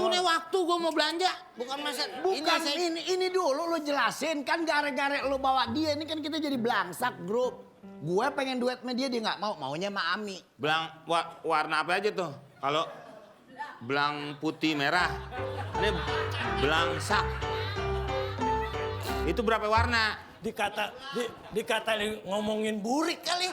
nih waktu gue mau belanja. Bukan masa. Bukan ini dulu lo jelasin kan gara-gara lo bawa dia ini kan kita jadi belangsak grup. Gue pengen duet sama dia nggak mau, maunya sama Ami. Warna apa aja tuh? Kalau belang putih merah, ini belangsak. Itu berapa warna? Dikatain ngomongin burik kali.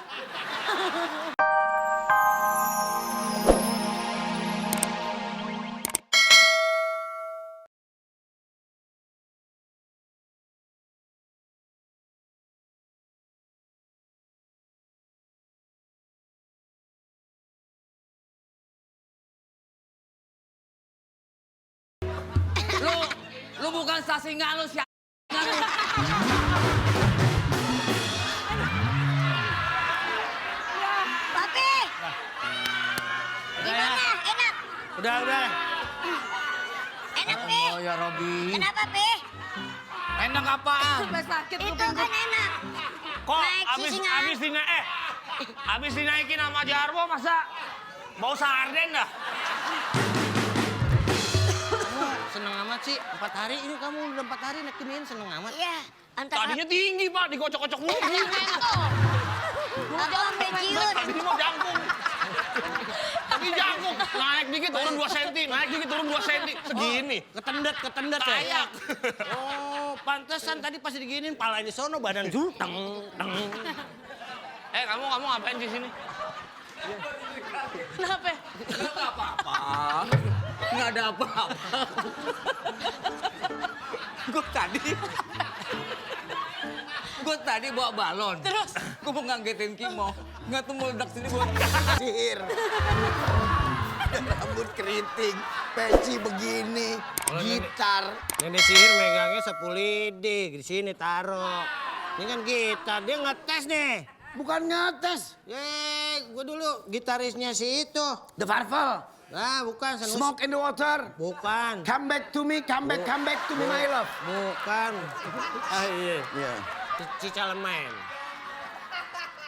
Lu bukan sasingan lu siapa? Papi. Gimana? Enak? Udah. Enak, Pi? Oh ya Robi. Kenapa, Pi? Enak apaan? Sampai sakit Itu kuping kan enak. Kok Naik abis dinaikin sama Jarwo masa bau sarden dah? Seneng amat sih, 4 hari ini kamu udah 4 hari naikinin seneng amat. Iya, antara... Tadinya tinggi Pak, digocok-gocok mulu. Aku sampai ciut. Tadi mau jangkung. Tadi jangkung, naik dikit turun 2 cm, naik dikit turun 2 cm. Segini. Ketendet ya? Kayak. Oh, pantesan tadi pas diginin pala di sono badan teng. Kamu ngapain di sini? Kenapa? Nggak ada apa-apa. Gue tadi bawa balon. Terus? Gue mau nganggetin Kimo. Nggak tuh meledak sini buat Sihir. Rambut keriting, peci begini, gitar. Nenek sihir megangnya 10 lidi, di sini taruh. Ini kan gitar, dia ngetes nih. Bukan ngetes. Gue dulu gitarisnya si itu. The Farvel. Nah, bukan. Smoke in the water. Bukan. Come back to me, come back to me, my love. Bukan. Iya. Cicalemen.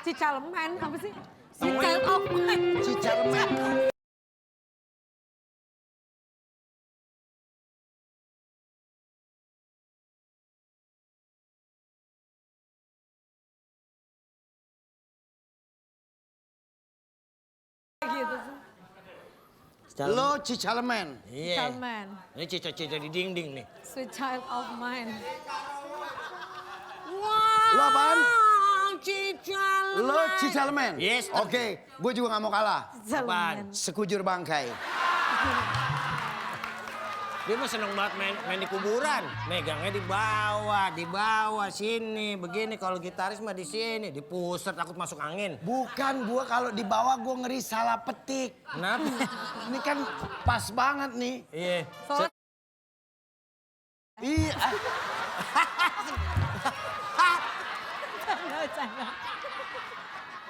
Cicalemen apa sih? Child of mine. Cicalemen. Gitu sih. Lo Cicalemen. Iya. Cicalemen. Ini cica-cica di dinding nih. Sweet child of mine. Lo apaan? Cicalemen. Lo Cicalemen? Yes. Oke, gue juga gak mau kalah. Cicalemen. Sekujur bangkai. Dia mah seneng banget main di kuburan. Megangnya di bawah sini. Begini kalau gitaris mah di sini, di pusat takut masuk angin. Bukan, gue kalau di bawah gue ngeri salah petik. Kenapa? Ini kan pas banget nih. Iya. Iya. Canda.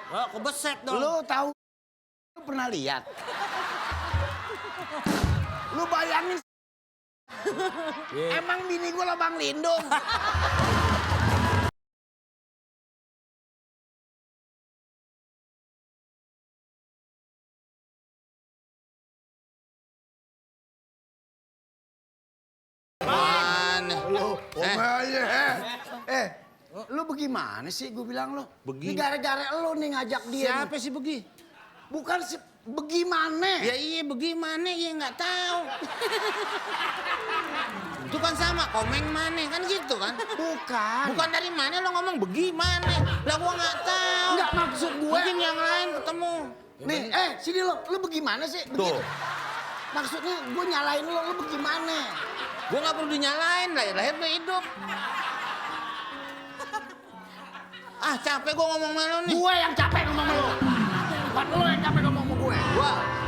Oh, kebeset dong. Lo tahu? Lo pernah lihat? Lo bayangin. Emang bini gue Bang Lindung. Mana? Lo, lo bagaimana sih gue bilang lo? Ini gara-gara lo nih ngajak dia. Siapa sih Begi? Bukan bagaimana? Ya iya bagaimana ya nggak tahu. Itu kan sama komeng mana kan gitu kan? Bukan. Bukan dari mana lo ngomong bagaimana? Lah gua nggak tahu. Enggak maksud gue. Mungkin yang lain ketemu. Nih, sini lo bagaimana sih? Begitu. Maksudnya gue nyalain lo bagaimana? Gua nggak perlu dinyalain, lahir tuh hidup. Capek gua ngomong sama lo nih. Gue yang capek ngomong sama lo. Bukan lo yang capek ngomong sama gue.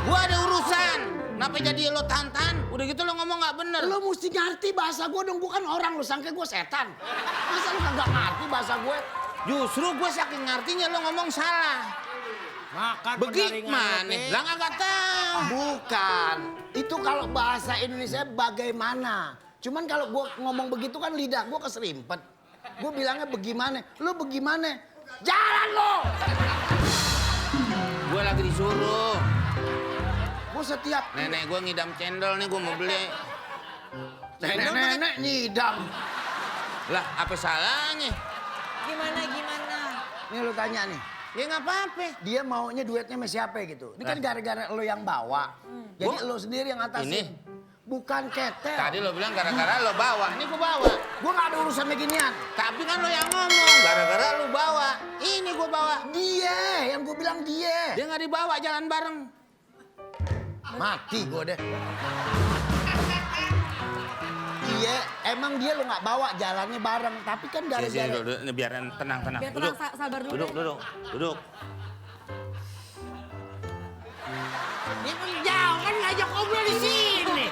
Gua ada urusan. Kenapa jadi lo tantan? Udah gitu lo ngomong nggak bener. Lo mesti ngerti bahasa gue dong, bukan orang lo sangka gue setan. Masa lo kagak ngerti bahasa gue? Justru gue saking ngertinya lo ngomong salah. Makan Bagaimana? Lah nggak tahu. Bukan. Itu kalau bahasa Indonesia bagaimana. Cuman kalau gue ngomong begitu kan lidah gue keserimpet. Gue bilangnya bagaimana. Lo bagaimana? Jalan lo! Gue lagi disuruh. Gue Kok setiap Nenek gue ngidam cendol nih, gue mau beli. nenek nyidam. Lah, apa salahnya? Gimana? Nih lu tanya nih. Ya nggak apa-apa. Dia maunya duetnya sama siapa gitu. Ini kan gara-gara lo yang bawa. Jadi lo sendiri yang atasin. Ini? Bukan ketel. Tadi lo bilang gara-gara lo bawa, ini gue bawa. Gue gak ada urusan beginian. Tapi kan lo yang ngomong, gara-gara lo bawa. Ini gue bawa. Dia, yang gue bilang dia. Dia nggak dibawa jalan bareng. Mati gue deh. Iya, emang dia lo gak bawa jalannya bareng. Tapi kan Sini, gara-gara... duduk, biar tenang. Biar Duduk. tenang, sabar dulu Duduk. Dia jauh kan ngajak ngobrol di sini.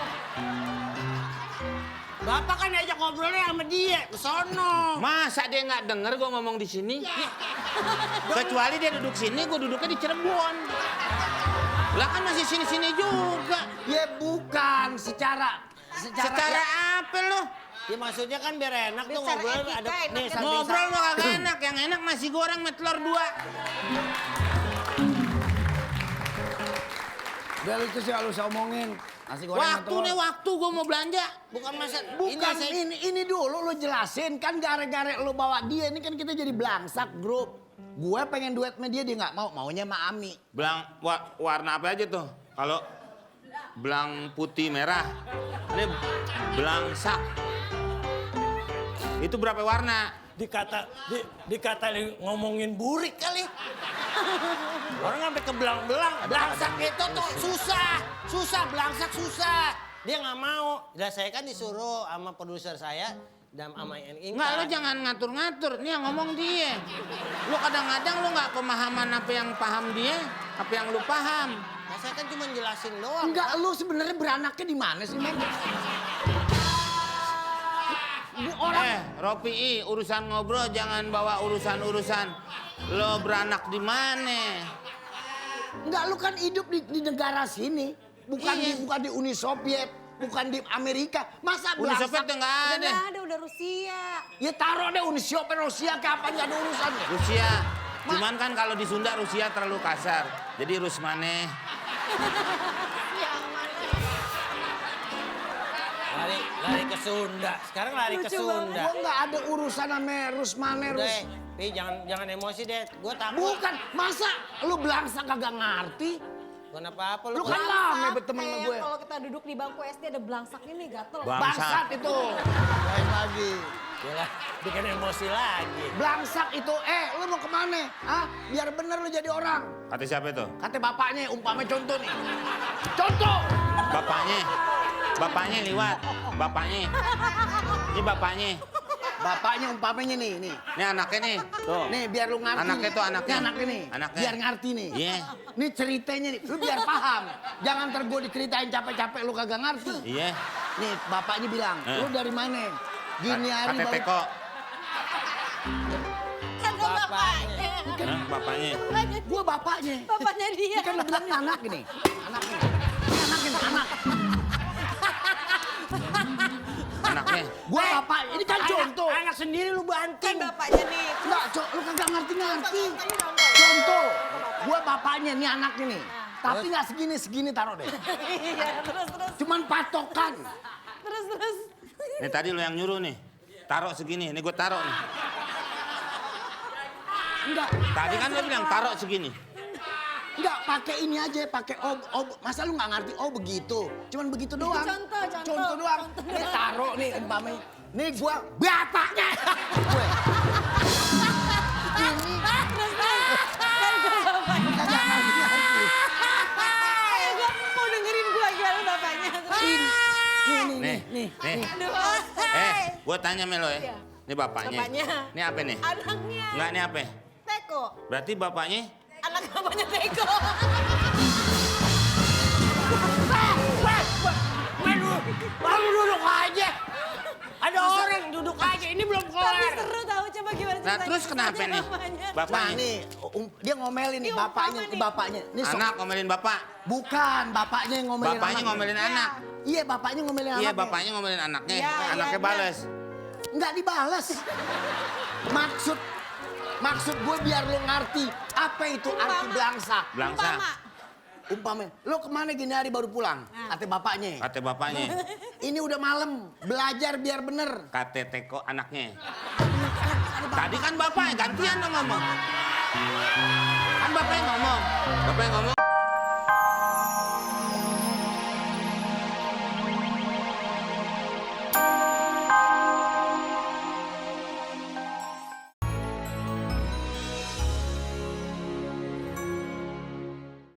Bapak kan ngajak ngobrolnya sama dia ke sono. Masa dia nggak denger gue ngomong di sini? Kecuali dia duduk sini, gue duduknya di Cirebon. Lah kan masih sini-sini juga. Ya bukan, secara Secara apa lo? Ya maksudnya kan biar enak tuh Biar ngobrol etika, ada enak nih kan. Ngobrol mah kagak enak, yang enak nasi goreng sama telur 2. Udah lu itu sih kalau usah omongin. Nasi goreng Waktu nih waktu gue mau belanja. bukan masa Bukan, saya- ini dulu lu jelasin. Kan gara-gara lu bawa dia, ini kan kita jadi belangsak grup. Gue pengen duet sama dia nggak mau. Maunya sama Ami. Warna apa aja tuh? Kalau belang putih merah, ini belangsak. Itu berapa warna? dikata ngomongin burik kali. Orang sampai ke belang-belang. Belangsak itu tuh susah belangsak susah. Dia nggak mau. Lah saya kan disuruh sama produser saya dan sama Inka. Enggak, lo jangan ngatur-ngatur. Ini yang ngomong dia. Lo kadang-kadang lo nggak pemahaman apa yang paham dia, apa yang lo paham. Nah, saya kan cuma jelasin doang. Enggak, lu sebenarnya beranaknya di mana sih, Meng? Ropi, urusan ngobrol jangan bawa urusan-urusan. Lo beranak di mana? Enggak, lu kan hidup di negara sini. Bukan Iya. bukan di Uni Soviet, bukan di Amerika. Masa Uni belangsak? Soviet nggak ada. Udah ada, udah Rusia. Ya taruh deh Uni Soviet, Rusia kapan nggak ada urusannya? Rusia. Cuman kan kalau di Sunda Rusia terlalu kasar. Jadi Rusmane. Lari ke Sunda. Sekarang lari ke Sunda. Gua nggak ada urusan sama Rusmane, Udah, Pi, jangan emosi deh. Gue takut. Bukan, masa lu belangsak kagak ngerti? Bukan apa-apa Lu kan lama berteman sama Kayak gue. kalau kita duduk di bangku SD ada belangsak ini gatel. Bangsat itu. Lain lagi. Yalah, bikin emosi lagi. Belangsak itu, lu mau kemana? Hah? Biar bener lu jadi orang. Kata siapa itu? Kata bapaknya, umpama contoh nih. Contoh! Bapaknya liwat. Bapaknya. Ini bapaknya. Bapaknya umpamanya nih. Ini anaknya nih. Tuh. Nih biar lu ngerti. Anaknya tuh anaknya. Ini anaknya nih. Anaknya. Biar ngerti nih. Iya. Nih ceritanya nih, lu biar paham. Jangan ntar gue diceritain capek-capek lu kagak ngerti. Iya. Nih bapaknya bilang, lu dari mana? Gini hari Kata baru... Teko. Kan bapaknya. Hah, bapaknya. Gue bapaknya. Bapaknya dia. Ini kan lu bilangnya anak ini. Anak ini. Ini anak ini, anak. Anaknya. Gue bapak, ini kan contoh. Anak sendiri lu Kan banting. bapaknya nih. Enggak, lu kagak ngerti-ngerti. Contoh, gue bapaknya, nih anaknya nih. Tapi nggak segini taruh deh. Iya, terus. Cuman patokan. Terus. Ini tadi lo yang nyuruh nih. Taruh segini, ini gue taruh nih. Enggak, Tadi kan lo bilang taruh segini. enggak pakai ini aja, pakai masa lu nggak ngerti? Oh begitu, cuman begitu doang. Contoh doang. Nih taruh nih umpamanya. Nih gua bapaknya. Gue. Ini Kan gue bapaknya. kagak ngerti. Ayo gue mau dengerin gue gimana bapaknya. Nih. Aduh. Gue tanya Melo ya. Iya. Ini bapaknya. Bapaknya. Ini apa nih? Anaknya. Enggak, ini apa? Teko. Berarti bapaknya Anak bapaknya Teko. Baru duduk aja. Ada orang duduk aja. Ini belum Tapi kelar. seru tahu coba gimana Nah ceritanya. terus kenapa nih? Nah Bapaknya. nih, dia ngomelin nih Ini bapaknya, umpama nih. bapaknya. Nih sok. Anak ngomelin bapak. Bukan, bapaknya yang ngomelin Bapaknya anaknya. ngomelin anak. Iya, bapaknya ngomelin Iya, anaknya. bapaknya ngomelin anaknya. Iya, Anaknya iya, bales. Nggak dibales. Maksud gue biar lo ngerti apa itu arti belangsak. Belangsa. Umpama. Umpamanya, lo kemana gini hari baru pulang? Kata bapaknya. Kata bapaknya. Ini udah malam, belajar biar bener. Kata Teko anaknya. Tadi kan bapaknya gantian dong ngomong. Kan bapaknya ngomong. Bapaknya ngomong.